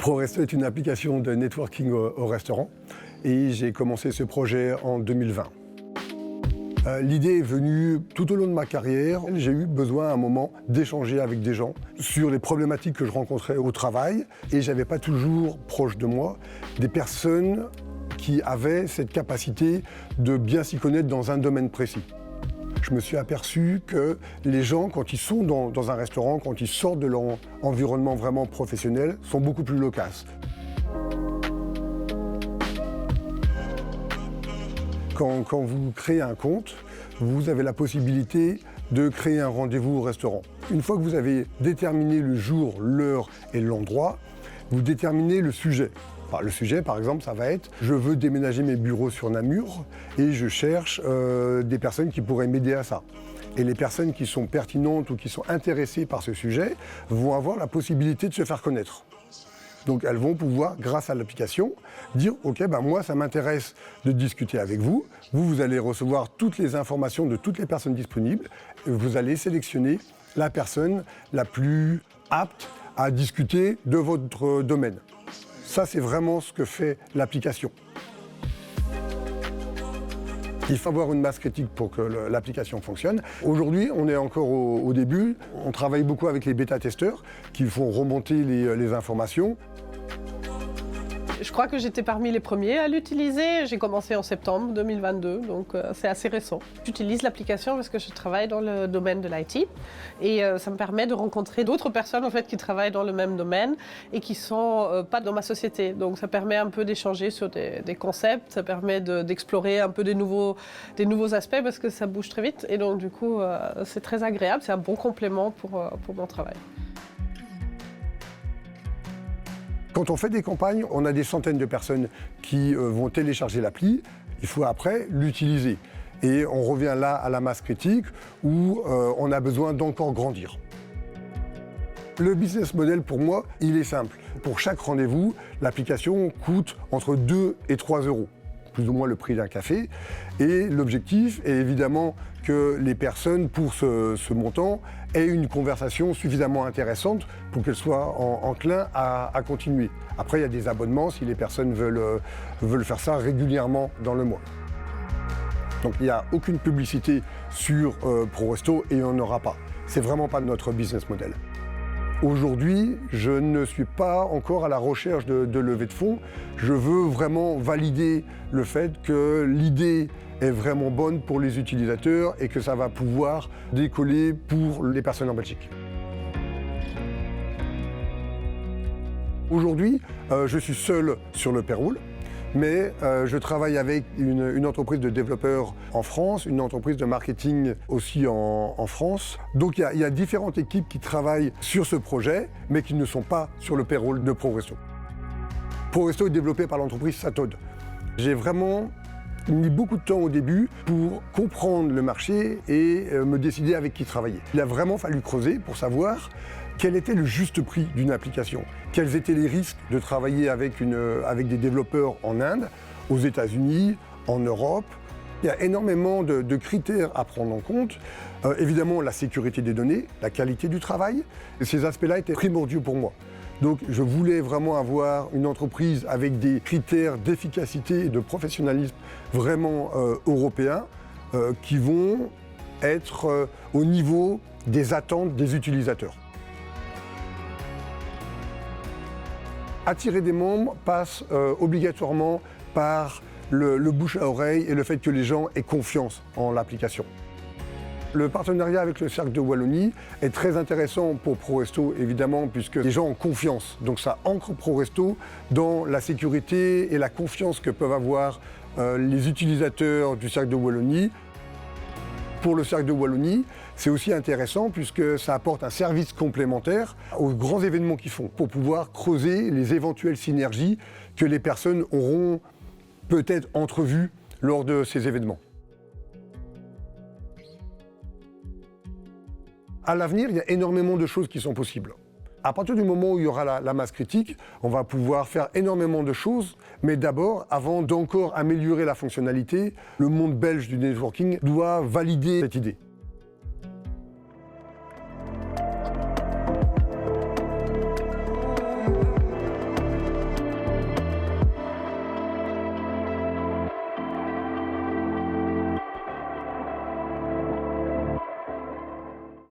ProResto est une application de networking au restaurant et j'ai commencé ce projet en 2020. L'idée est venue tout au long de ma carrière. J'ai eu besoin à un moment d'échanger avec des gens sur les problématiques que je rencontrais au travail et j'avais pas toujours proche de moi des personnes qui avaient cette capacité de bien s'y connaître dans un domaine précis. Je me suis aperçu que les gens, quand ils sont dans un restaurant, quand ils sortent de leur environnement vraiment professionnel, sont beaucoup plus loquaces. Quand vous créez un compte, vous avez la possibilité de créer un rendez-vous au restaurant. Une fois que vous avez déterminé le jour, l'heure et l'endroit, vous déterminez le sujet. Enfin, le sujet, par exemple, ça va être « je veux déménager mes bureaux sur Namur et je cherche des personnes qui pourraient m'aider à ça ». Et les personnes qui sont pertinentes ou qui sont intéressées par ce sujet vont avoir la possibilité de se faire connaître. Donc elles vont pouvoir, grâce à l'application, dire « ok, moi ça m'intéresse de discuter avec vous ». Vous allez recevoir toutes les informations de toutes les personnes disponibles et vous allez sélectionner la personne la plus apte à discuter de votre domaine. Ça, c'est vraiment ce que fait l'application. Il faut avoir une masse critique pour que l'application fonctionne. Aujourd'hui, on est encore au début. On travaille beaucoup avec les bêta-testeurs qui font remonter les informations. Je crois que j'étais parmi les premiers à l'utiliser. J'ai commencé en septembre 2022, donc c'est assez récent. J'utilise l'application parce que je travaille dans le domaine de l'IT et ça me permet de rencontrer d'autres personnes en fait, qui travaillent dans le même domaine et qui ne sont pas dans ma société. Donc ça permet un peu d'échanger sur des concepts, ça permet d'explorer un peu des nouveaux aspects parce que ça bouge très vite et donc du coup c'est très agréable, c'est un bon complément pour mon travail. Quand on fait des campagnes, on a des centaines de personnes qui vont télécharger l'appli. Il faut après l'utiliser. Et on revient là à la masse critique où on a besoin d'encore grandir. Le business model, pour moi, il est simple. Pour chaque rendez-vous, l'application coûte entre 2 et 3 euros, plus ou moins le prix d'un café. Et l'objectif est évidemment que les personnes, pour ce montant, aient une conversation suffisamment intéressante pour qu'elles soient enclins à continuer. Après, il y a des abonnements si les personnes veulent faire ça régulièrement dans le mois. Donc il n'y a aucune publicité sur ProResto et il n'y en aura pas. C'est vraiment pas notre business model. Aujourd'hui, je ne suis pas encore à la recherche de levée de fonds. Je veux vraiment valider le fait que l'idée est vraiment bonne pour les utilisateurs et que ça va pouvoir décoller pour les personnes en Belgique. Aujourd'hui, je suis seul sur le payroll, mais je travaille avec une entreprise de développeurs en France, une entreprise de marketing aussi en France. Donc il y a différentes équipes qui travaillent sur ce projet, mais qui ne sont pas sur le payroll de ProResto. ProResto est développé par l'entreprise Satod. J'ai vraiment mis beaucoup de temps au début pour comprendre le marché et me décider avec qui travailler. Il a vraiment fallu creuser pour savoir quel était le juste prix d'une application, quels étaient les risques de travailler avec des développeurs en Inde, aux États-Unis, en Europe. Il y a énormément de critères à prendre en compte. Évidemment, la sécurité des données, la qualité du travail. Et ces aspects-là étaient primordiaux pour moi. Donc je voulais vraiment avoir une entreprise avec des critères d'efficacité et de professionnalisme vraiment européens qui vont être au niveau des attentes des utilisateurs. Attirer des membres passe obligatoirement par le bouche à oreille et le fait que les gens aient confiance en l'application. Le partenariat avec le Cercle de Wallonie est très intéressant pour ProResto, évidemment, puisque les gens ont confiance. Donc ça ancre ProResto dans la sécurité et la confiance que peuvent avoir les utilisateurs du Cercle de Wallonie. Pour le Cercle de Wallonie, c'est aussi intéressant puisque ça apporte un service complémentaire aux grands événements qu'ils font pour pouvoir creuser les éventuelles synergies que les personnes auront peut-être entrevues lors de ces événements. À l'avenir, il y a énormément de choses qui sont possibles. À partir du moment où il y aura la masse critique, on va pouvoir faire énormément de choses, mais d'abord, avant d'encore améliorer la fonctionnalité, le monde belge du networking doit valider cette idée.